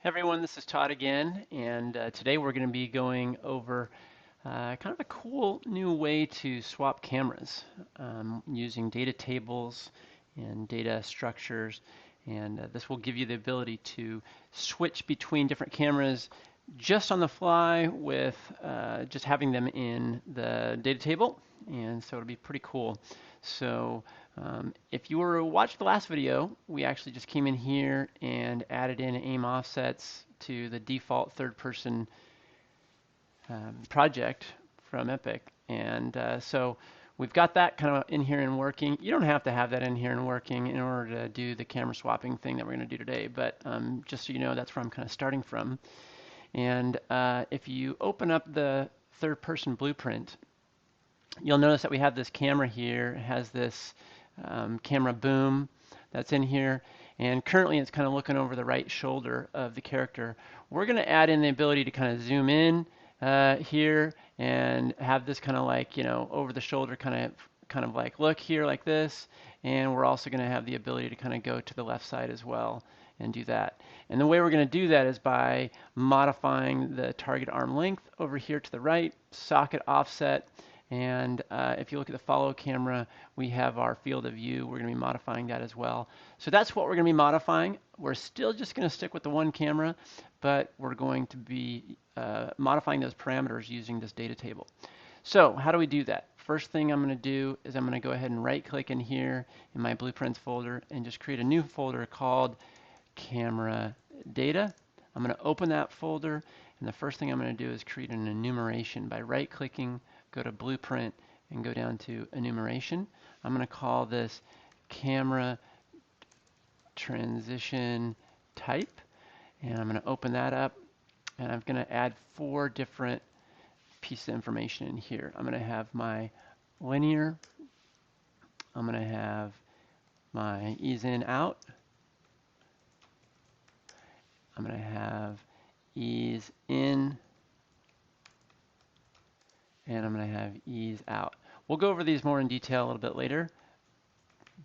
Hey everyone, this is Todd again, and today we're going to be going over kind of a cool new way to swap cameras using data tables and data structures, and this will give you the ability to switch between different cameras just on the fly with just having them in the data table, and so it'll be pretty cool. So if you were to watch the last video, we actually just came in here and added in aim offsets to the default third person project from Epic. And so we've got that kind of in here and working. You don't have to have that in here and working in order to do the camera swapping thing that we're going to do today, but just so you know, that's where I'm kind of starting from. And if you open up the third person blueprint, you'll notice that we have this camera here. It has this camera boom that's in here, and currently it's kind of looking over the right shoulder of the character. We're going to add in the ability to kind of zoom in here and have this kind of like, you know, over the shoulder kind of like look here like this, and we're also going to have the ability to kind of go to the left side as well and do that. And the way we're going to do that is by modifying the target arm length over here to the right, socket offset, and if you look at the follow camera, we have our field of view. We're going to be modifying that as well. So that's what we're going to be modifying. We're still just going to stick with the one camera, but we're going to be modifying those parameters using this data table. So how do we do that? First thing I'm going to do is I'm going to go ahead and right click in here in my blueprints folder and just create a new folder called camera data. I'm going to open that folder, and the first thing I'm going to do is create an enumeration by right clicking, go to blueprint, and go down to enumeration. I'm going to call this camera transition type, and I'm going to open that up, and I'm going to add 4 different pieces of information in here. I'm going to have my linear, I'm going to have my ease in out, I'm going to have ease in, and I'm going to have ease out. We'll go over these more in detail a little bit later,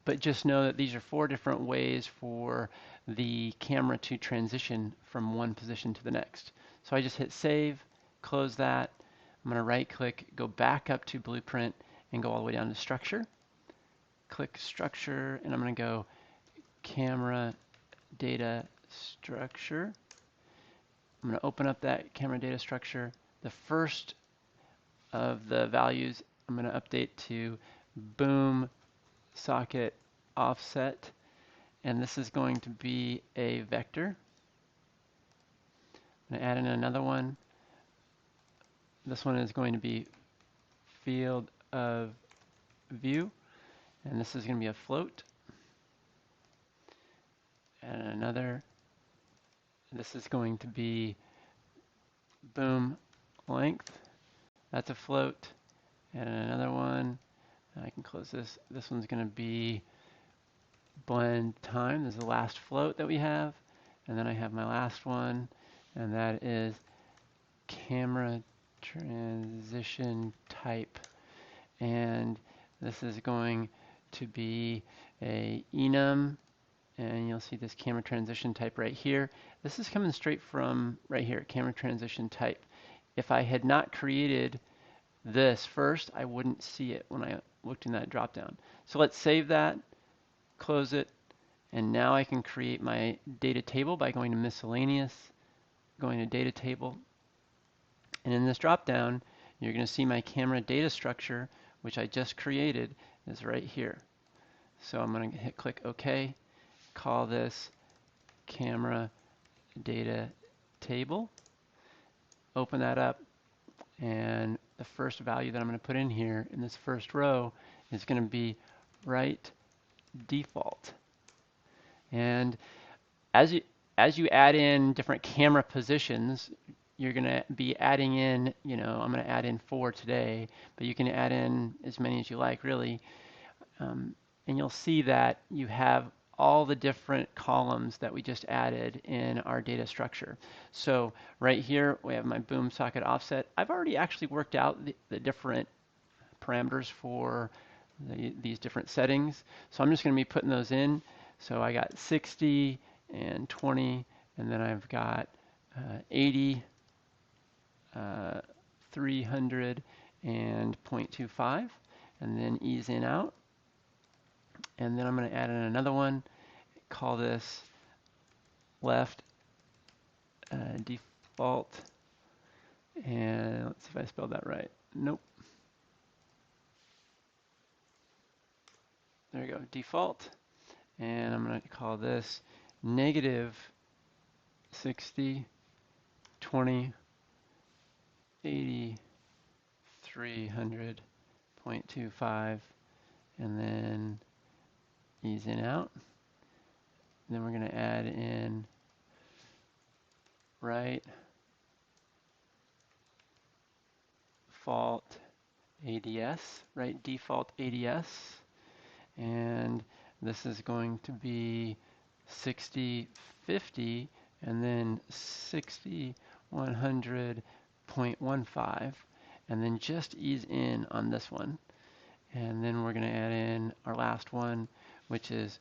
but just know that these are 4 different ways for the camera to transition from one position to the next. So I just hit save, close that. I'm going to right click, go back up to blueprint, and go all the way down to structure. Click structure, and I'm going to go camera data structure. I'm going to open up that camera data structure. The first of the values I'm going to update to boom socket offset, and this is going to be a vector. I'm going to add in another one. This one is going to be field of view, and this is going to be a float. And another, this is going to be boom length. That's a float. And another one, I can close this. This one's going to be blend time. This is the last float that we have. And then I have my last one, and that is camera transition type. And this is going to be a enum, and you'll see this camera transition type right here. This is coming straight from right here, camera transition type. If I had not created this first, I wouldn't see it when I looked in that drop down. So let's save that, close it, and now I can create my data table by going to miscellaneous, going to data table, and in this drop down you're going to see my camera data structure, which I just created, is right here. So I'm going to hit click OK, call this camera data table, open that up, and the first value that I'm going to put in here in this first row is going to be right default. And as you add in different camera positions, you're going to be adding in, you know, I'm going to add in 4 today, but you can add in as many as you like, really. And you'll see that you have all the different columns that we just added in our data structure. So right here we have my boom socket offset. I've already actually worked out the different parameters for these different settings. So I'm just going to be putting those in. So I got 60 and 20 and then I've got 80, 300, and 0.25, and then ease in out. And then I'm going to add in another one, call this left default, and let's see if I spelled that right. Nope. There we go, default. And I'm going to call this negative 60, 20, 80, 300.25, and then ease in out. And then we're going to add in right default ADS, right default ADS, and this is going to be 60, 50, and then 60, 100.15, and then just ease in on this one. And then we're going to add in our last one, which is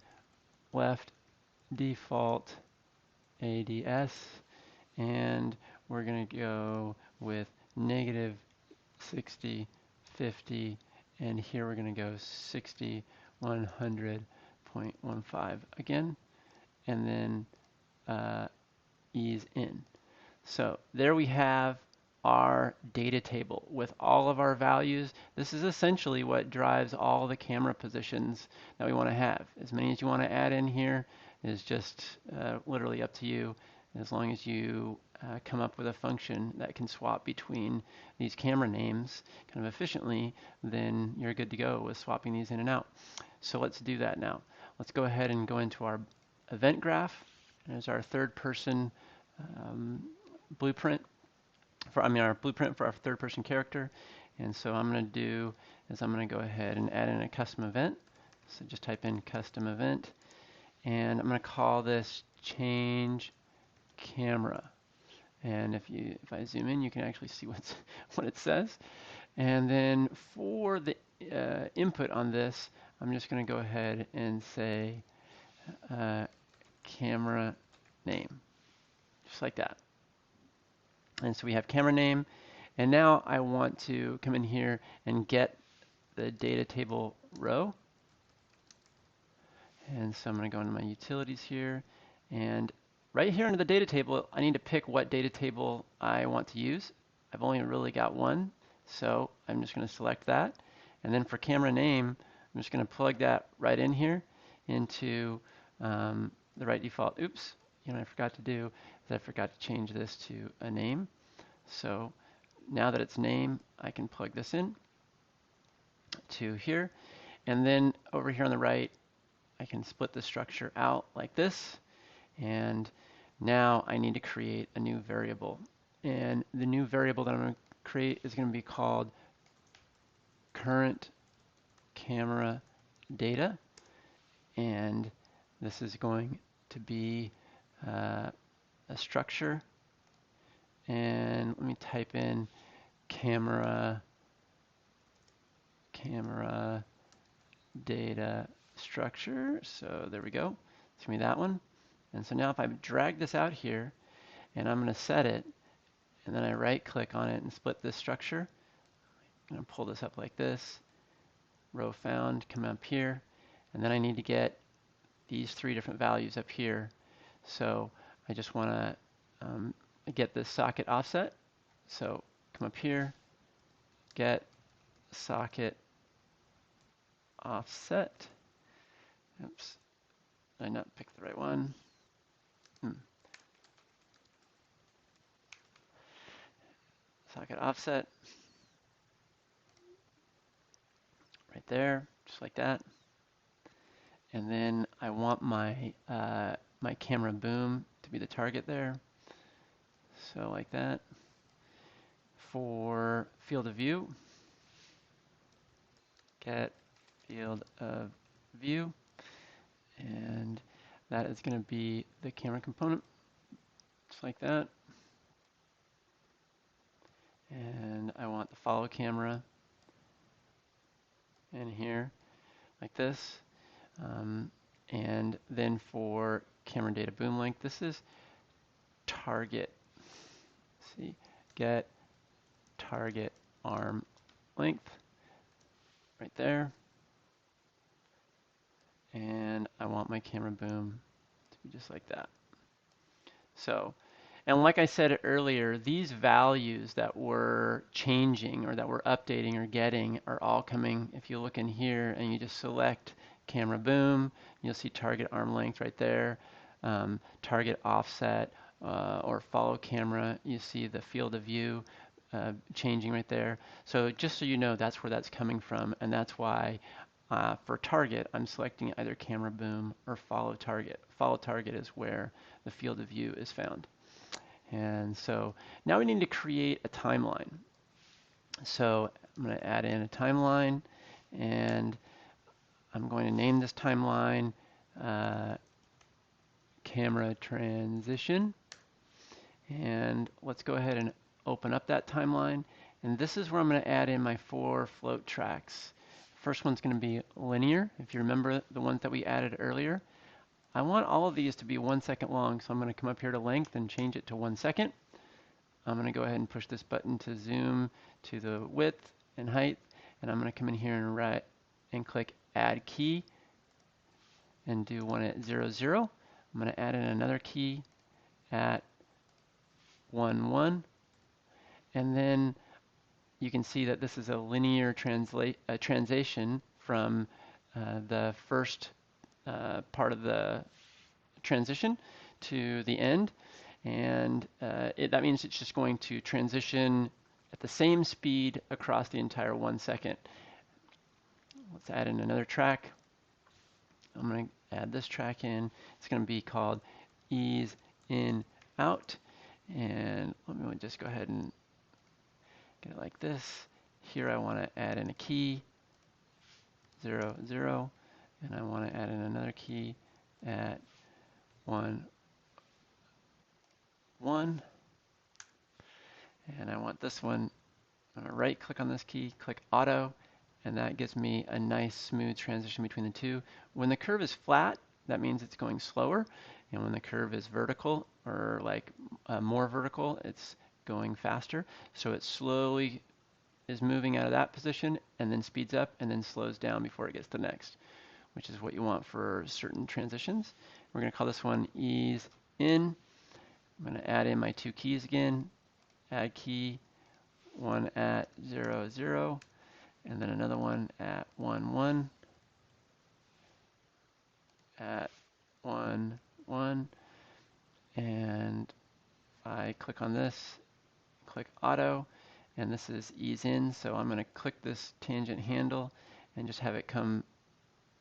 left default ADS, and we're going to go with negative 60, 50, and here we're going to go 60, 100.15 again, and then ease in. So there we have our data table with all of our values. This is essentially what drives all the camera positions that we want to have. As many as you want to add in here is just literally up to you, as long as you come up with a function that can swap between these camera names kind of efficiently, then you're good to go with swapping these in and out. So let's do that now. Let's go ahead and go into our event graph. There's our third person blueprint for, our blueprint for our third person character. And so I'm going to do is I'm going to go ahead and add in a custom event. So just type in custom event, and I'm going to call this change camera. And if I zoom in, you can actually see what it says. And then for the input on this, I'm just going to go ahead and say camera name, just like that. And so we have camera name, and now I want to come in here and get the data table row. And so I'm going to go into my utilities here, and right here under the data table, I need to pick what data table I want to use. I've only really got one, so I'm just going to select that. And then for camera name, I'm just going to plug that right in here into the right default. Oops, I forgot to do is I forgot to change this to a name. So now that it's name, I can plug this in to here. And then over here on the right, I can split the structure out like this. And now I need to create a new variable. And the new variable that I'm going to create is going to be called current camera data. And this is going to be a structure. And let me type in camera data structure. So there we go. It's going to be that one. And so now if I drag this out here and I'm going to set it, and then I right click on it and split this structure, I'm going to pull this up like this, row found, come up here, and then I need to get these three different values up here. So I just want to get this socket offset. So come up here, get socket offset. Oops, did I not pick the right one? Socket offset. Right there, just like that. And then I want my my camera boom to be the target there. So like that. For field of view, get field of view, and that is going to be the camera component, just like that. And I want the follow camera in here, like this. And then for camera data boom length, this is target. See, get target arm length right there. And I want my camera boom to be just like that. So, and like I said earlier, these values that we're changing or that we're updating or getting are all coming. If you look in here and you just select camera boom, you'll see target arm length right there, target offset or follow camera. You see the field of view changing right there. So just so you know, that's where that's coming from, and that's why for target, I'm selecting either camera boom or follow target. Follow target is where the field of view is found. And so now we need to create a timeline. So I'm going to add in a timeline, and I'm going to name this timeline camera transition. And let's go ahead and open up that timeline. And this is where I'm going to add in my 4 float tracks. First one's going to be linear. If you remember the ones that we added earlier, I want all of these to be 1 second long, so I'm going to come up here to length and change it to 1 second. I'm going to go ahead and push this button to zoom to the width and height, and I'm going to come in here and click add key and do one at 0, 0. I'm going to add in another key at 1, 1, and then you can see that this is a linear translation from the first part of the transition to the end, and that means it's just going to transition at the same speed across the entire 1 second. Let's add in another track. I'm going to add this track in. It's going to be called ease in out, and let me just go ahead and get it like this. Here I want to add in a key 0, 0, and I want to add in another key at 1, 1, and I want this one. I'm going to right click on this key, click auto, and that gives me a nice smooth transition between the two. When the curve is flat, that means it's going slower, and when the curve is vertical or like more vertical, it's going faster. So it slowly is moving out of that position and then speeds up and then slows down before it gets to the next, which is what you want for certain transitions. We're going to call this one ease in. I'm going to add in my 2 keys again, add key, one at 0, 0, and then another one at 1, 1, at 1, 1, and I click on this, click auto, and this is ease in, so I'm going to click this tangent handle and just have it come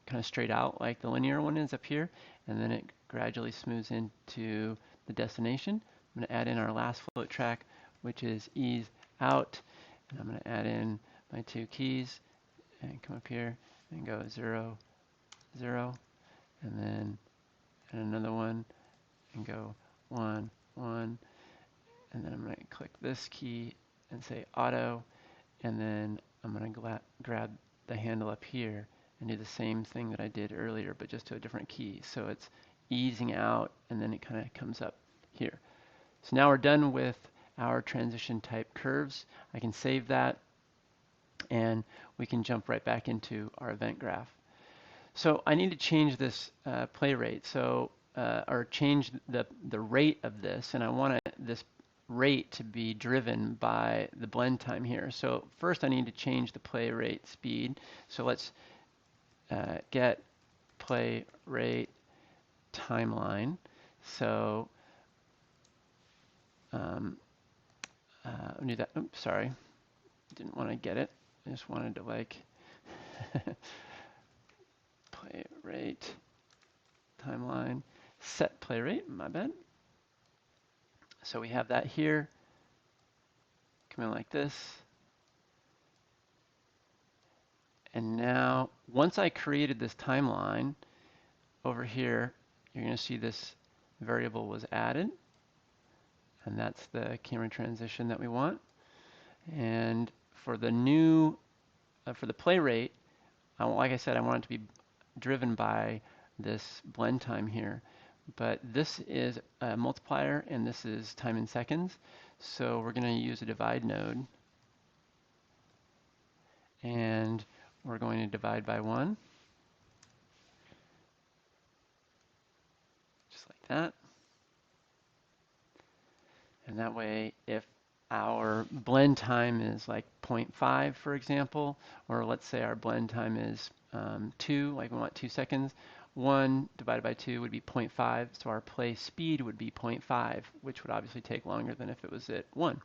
kind of straight out like the linear one is up here, and then it gradually smooths into the destination. I'm going to add in our last float track, which is ease out, and I'm going to add in my 2 keys and come up here and go 0, 0, and then add another one and go 1, 1, and then I'm going to click this key and say auto, and then I'm going to grab the handle up here and do the same thing that I did earlier, but just to a different key. So it's easing out, and then it kind of comes up here. So now we're done with our transition type curves. I can save that, and we can jump right back into our event graph. So I need to change this play rate, or change the rate of this, and I want this rate to be driven by the blend time here. So first I need to change the play rate speed. So let's get play rate timeline. So I knew that. Oops, sorry, didn't want to get it. I just wanted to like play rate timeline, set play rate, my bad. So we have that here. Come in like this. And now, once I created this timeline, over here, you're going to see this variable was added. And that's the camera transition that we want. And for the new, for the play rate, like I said, I want it to be driven by this blend time here. but this is a multiplier and this is time in seconds. So we're going to use a divide node, and we're going to divide by 1, just like that. And that way, if our blend time is like 0.5, for example, or let's say our blend time is 2, like we want 2 seconds, 1 divided by 2 would be 0.5, so our play speed would be 0.5, which would obviously take longer than if it was at 1.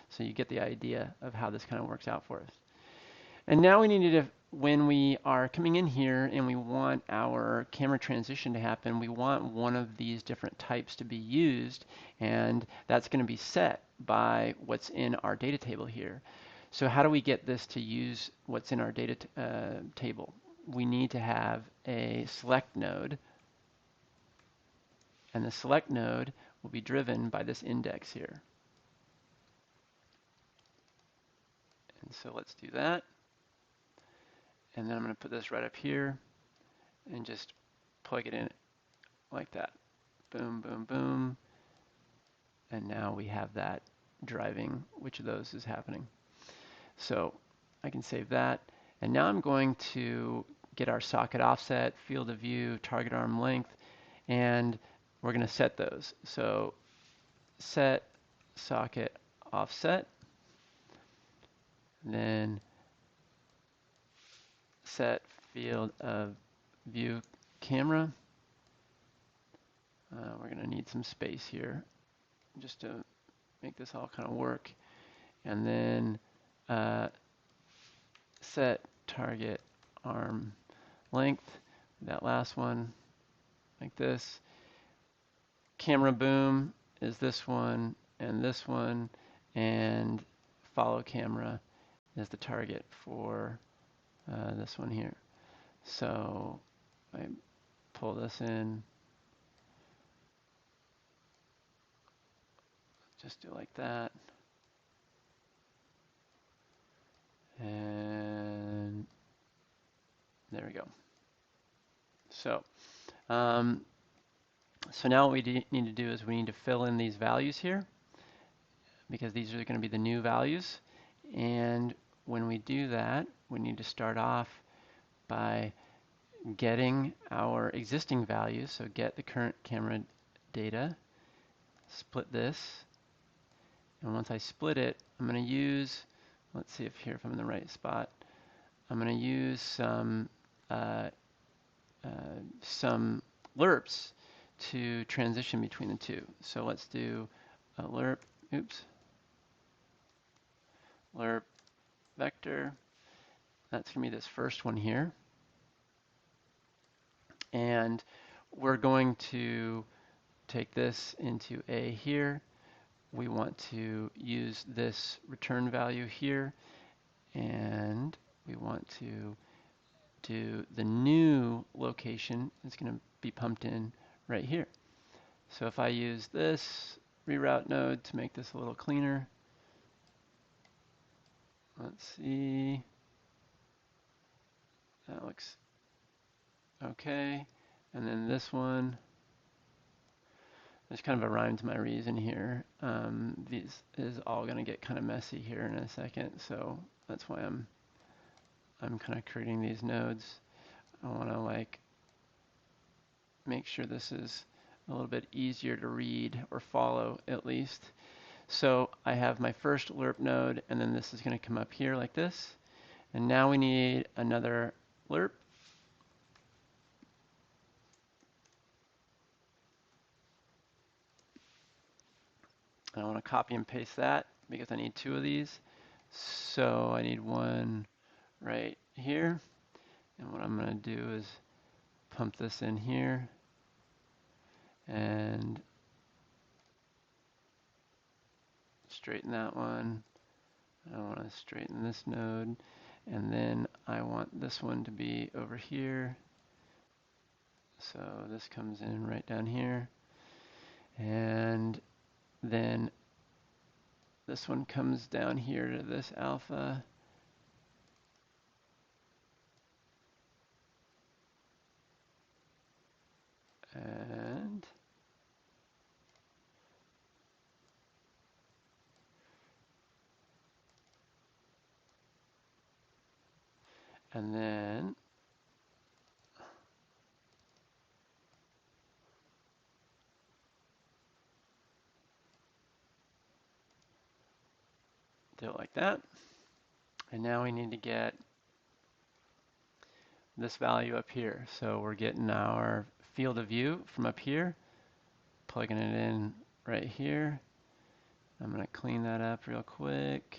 So you get the idea of how this kind of works out for us. And now we need to, when we are coming in here and we want our camera transition to happen, we want one of these different types to be used, and that's going to be set by what's in our data table here. So how do we get this to use what's in our data table? We need to have a select node, and the select node will be driven by this index here. And so let's do that. And then I'm going to put this right up here and just plug it in like that. Boom, boom, boom. And now we have that driving which of those is happening. So I can save that. And now I'm going to get our socket offset, field of view, target arm length, and we're going to set those. So set socket offset, then set field of view camera. We're going to need some space here just to make this all kind of work. And then set target arm length, that last one, like this. Camera boom is this one, and follow camera is the target for this one here. So I pull this in, just do like that, and there we go. So now what we need to do is we need to fill in these values here, because these are going to be the new values. And when we do that, we need to start off by getting our existing values. So get the current camera data, split this, and once I split it, I'm going to use, let's see if I'm in the right spot. I'm going to use some lerps to transition between the two. So let's do a lerp, lerp vector. That's going to be this first one here. And we're going to take this into A here. We want to use this return value here, and we want to do the new location is going to be pumped in right here. So if I use this reroute node to make this a little cleaner, let's see, that looks okay. And then this one, there's kind of a rhyme to my reason here. This is all going to get kind of messy here in a second, so that's why I'm kind of creating these nodes. I want to like make sure this is a little bit easier to read or follow at least. So I have my first lerp node, and then this is going to come up here like this. And now we need another lerp. And I want to copy and paste that because I need 2 of these. So I need one right here. And what I'm going to do is pump this in here and straighten that one. I want to straighten this node, and then I want this one to be over here. So this comes in right down here, and then this one comes down here to this alpha. And And then do it like that. And now we need to get this value up here. So we're getting our field of view from up here, plugging it in right here. I'm going to clean that up real quick.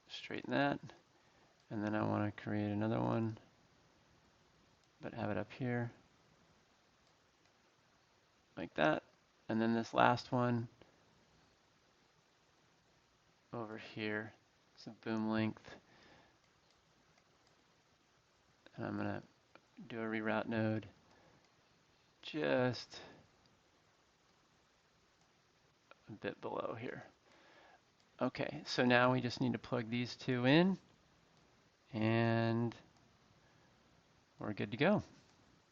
Straighten that. And then I want to create another one, but have it up here like that. And then this last one over here, it's a boom length. And I'm going to do a reroute node just a bit below here. Okay, so now we just need to plug these two in and we're good to go.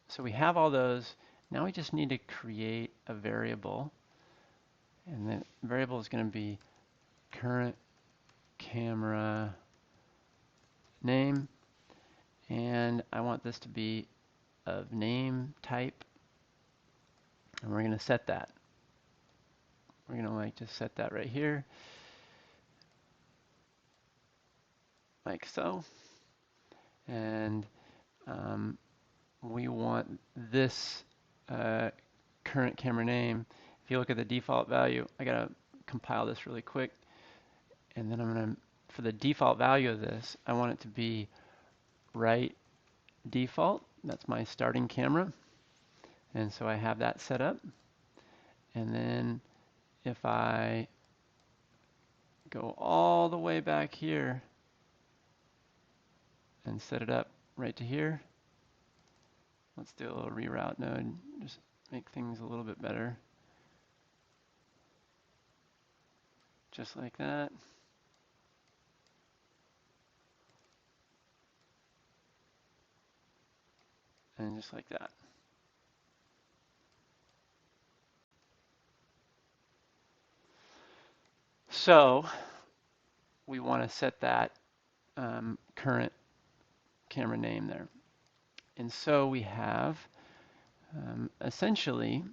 So we have all those. Now we just need to create a variable, and the variable is going to be current camera name, and I want this to be of name type, and we're going to set that. We're going to just set that right here, like so, and we want this current camera name. If you look at the default value, I got to compile this really quick, and then I'm going to, for the default value of this, I want it to be right default. That's my starting camera, and so I have that set up. And then if I go all the way back here and set it up right to here, let's do a little reroute node, just make things a little bit better. Just like that. And just like that. So we want to set that current camera name there. And so we have essentially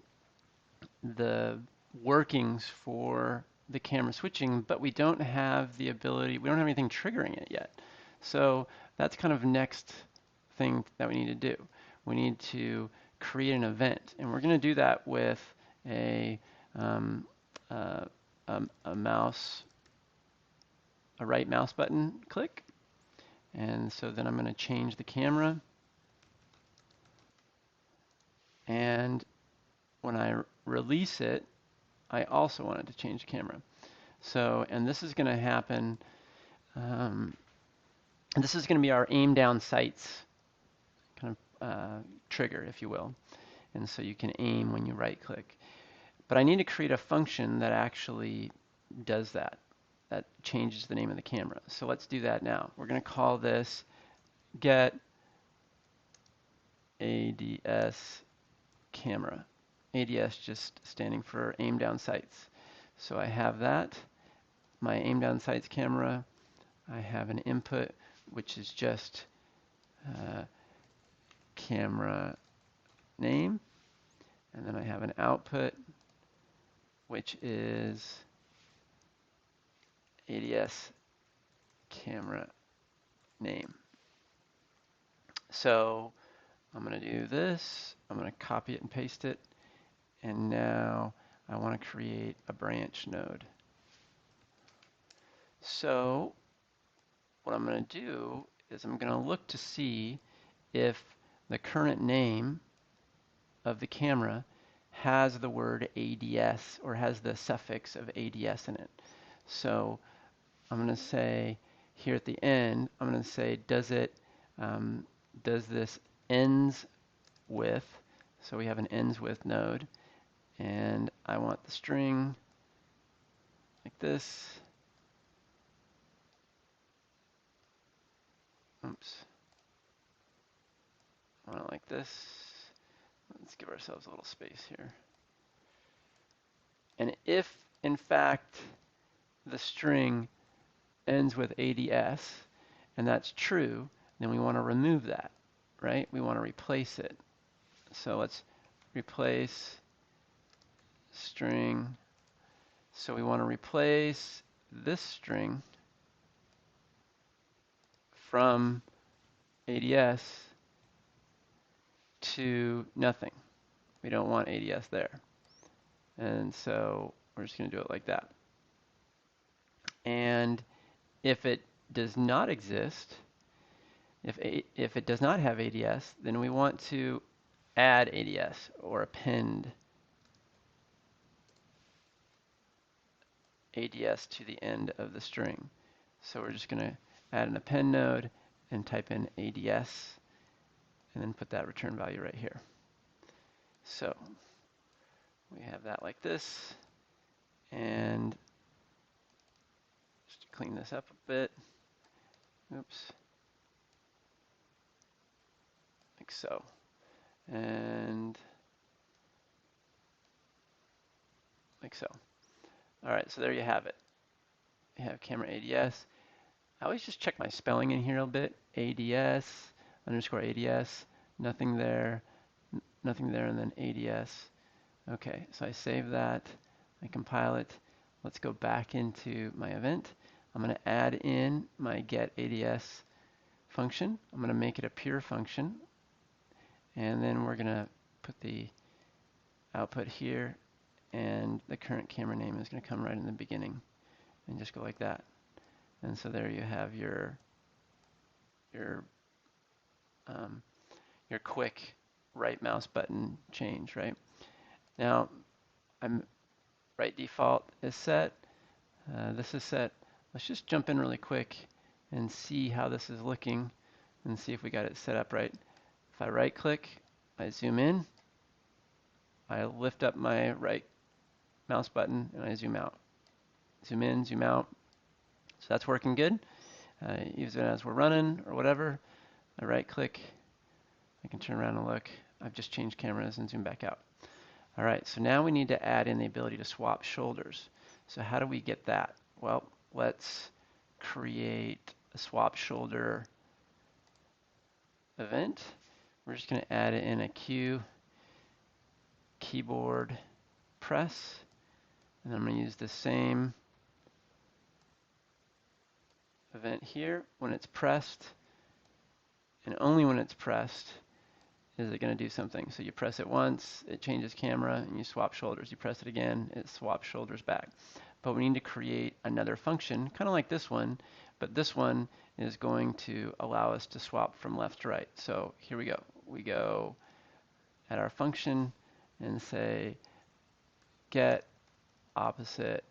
the workings for the camera switching, but we don't have the ability, we don't have anything triggering it yet. So that's kind of next thing that we need to do. We need to create an event, and we're going to do that with a mouse, a right mouse button click. And so then I'm going to change the camera. And when I release it, I also want it to change the camera. So, and this is going to happen, this is going to be our aim down sights kind of trigger, if you will. And so you can aim when you right click. But I need to create a function that actually does that, that changes the name of the camera. So let's do that now. We're going to call this get ADS camera. ADS just standing for aim down sights. So I have that, my aim down sights camera. I have an input which is just camera name, and then I have an output which is ADS camera name. So I'm going to do this, I'm going to copy it and paste it, and now I want to create a branch node. So what I'm going to do is I'm going to look to see if the current name of the camera has the word ADS or has the suffix of ADS in it. So I'm going to say here at the end, I'm going to say, does this ends with, so we have an ends with node, and I want the string like this. Oops. I want it like this. Let's give ourselves a little space here. And if, in fact, the string ends with ADS, and that's true, then we want to remove that, right? We want to replace it. So let's replace string. So we want to replace this string from ADS to nothing. We don't want ADS there. And so we're just going to do it like that. And if it does not exist, if it does not have ADS, then we want to add ADS or append ADS to the end of the string. So we're just going to add an append node and type in ADS and then put that return value right here. So we have that like this, and just clean this up a bit. Oops. Like so. And like so. All right, so there you have it. You have camera ADS. I always just check my spelling in here a bit. ADS, underscore ADS, nothing there, nothing there, and then ADS. Okay, so I save that, I compile it. Let's go back into my event. I'm going to add in my get ADS function. I'm going to make it a pure function, and then we're going to put the output here, and the current camera name is going to come right in the beginning, and just go like that. And so there you have your quick right mouse button change, right? Now, right default is set. This is set. Let's just jump in really quick and see how this is looking and see if we got it set up right. If I right click, I zoom in, I lift up my right mouse button, and I zoom out. Zoom in, zoom out. So that's working good. Even as we're running or whatever, I right click, I can turn around and look. I've just changed cameras and zoom back out. All right, so now we need to add in the ability to swap shoulders. So how do we get that? Well, let's create a swap shoulder event. We're just going to add in a cue keyboard press, and I'm going to use the same event here. When it's pressed, and only when it's pressed, is it going to do something. So you press it once, it changes camera, and you swap shoulders. You press it again, it swaps shoulders back. But we need to create another function, kind of like this one, but this one is going to allow us to swap from left to right. So here we go. We go at our function and say get opposite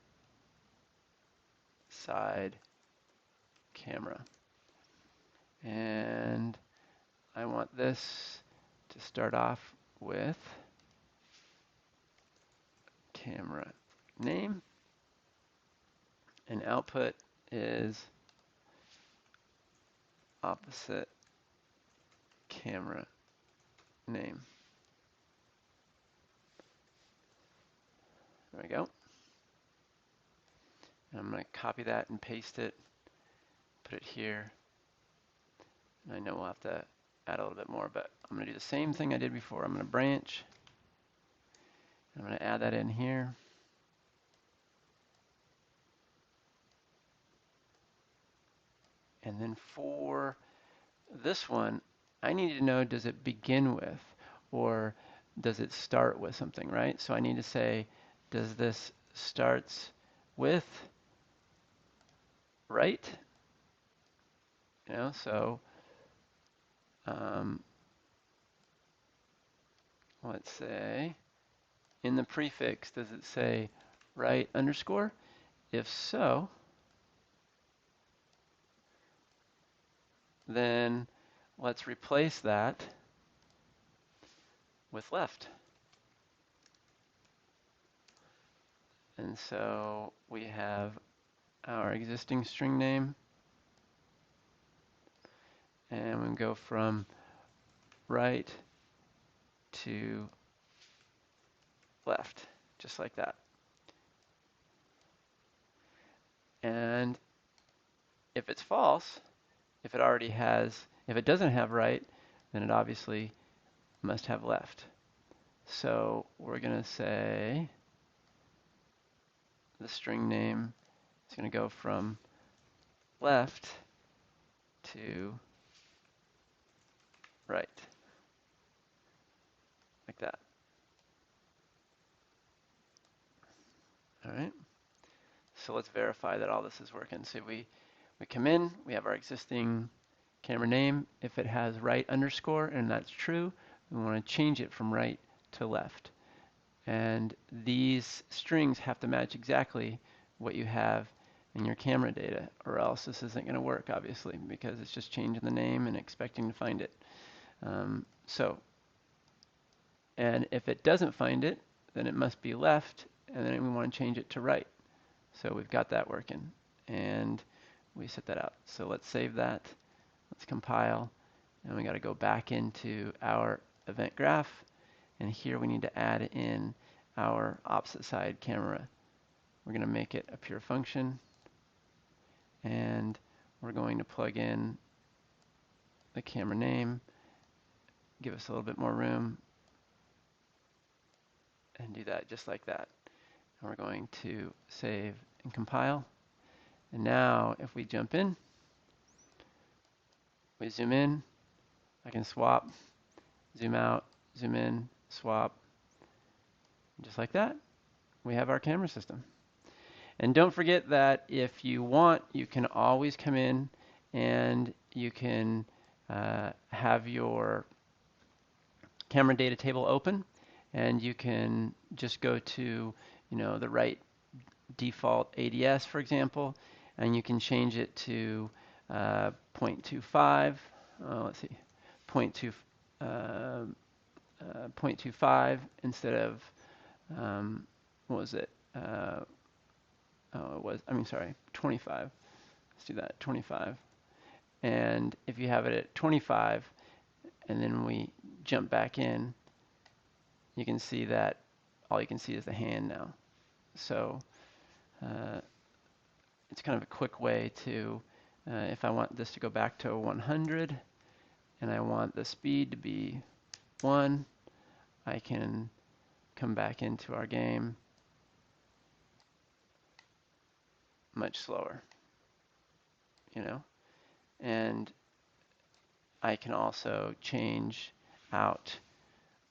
side camera. And I want this to start off with camera name, and output is opposite camera name. There we go. And I'm going to copy that and paste it, put it here. And I know we'll have to add a little bit more, but I'm going to do the same thing I did before. I'm going to branch. I'm going to add that in here. And then for this one, I need to know, does it begin with or does it start with something, right? So I need to say, does this starts with right? You know, so let's say in the prefix, does it say right underscore? If so, then let's replace that with left. And so we have our existing string name, and we go from right to left, just like that. And if it's false, if it doesn't have right, then it obviously must have left. So we're going to say the string name is going to go from left to right, like that. All right. So let's verify that all this is working. So we come in, we have our existing camera name. If it has right underscore and that's true, we want to change it from right to left. And these strings have to match exactly what you have in your camera data, or else this isn't going to work, obviously, because it's just changing the name and expecting to find it. And if it doesn't find it, then it must be left, and then we want to change it to right. So we've got that working, and we set that out. So let's save that. Let's compile, and we got to go back into our event graph, and here we need to add in our opposite side camera. We're going to make it a pure function, and we're going to plug in the camera name, give us a little bit more room, and do that just like that. And we're going to save and compile. And now if we jump in, we zoom in, I can swap, zoom out, zoom in, swap, just like that. We have our camera system. And don't forget that if you want, you can always come in and you can have your camera data table open, and you can just go to the right default ADS, for example, and you can change it to 0.25. Let's see, 0.25 instead of what was it? Sorry, 25. Let's do that, 25. And if you have it at 25, and then we jump back in, you can see that all you can see is the hand now. So it's kind of a quick way to, if I want this to go back to 100, and I want the speed to be 1, I can come back into our game much slower, and I can also change out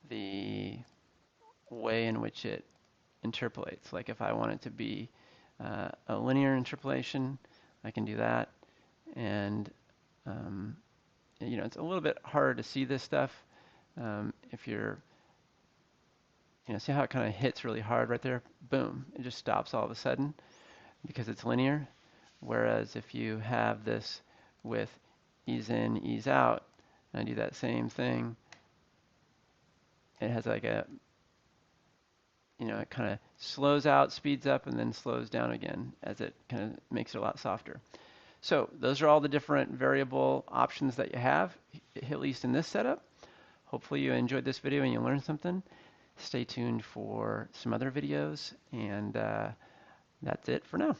the way in which it interpolates. Like if I want it to be a linear interpolation, I can do that. And it's a little bit harder to see this stuff if you're, see how it kind of hits really hard right there? Boom, it just stops all of a sudden because it's linear. Whereas if you have this with ease in, ease out, and I do that same thing, it has like a, it kind of slows out, speeds up, and then slows down again as it kind of makes it a lot softer. So those are all the different variable options that you have, at least in this setup. Hopefully you enjoyed this video and you learned something. Stay tuned for some other videos, and that's it for now.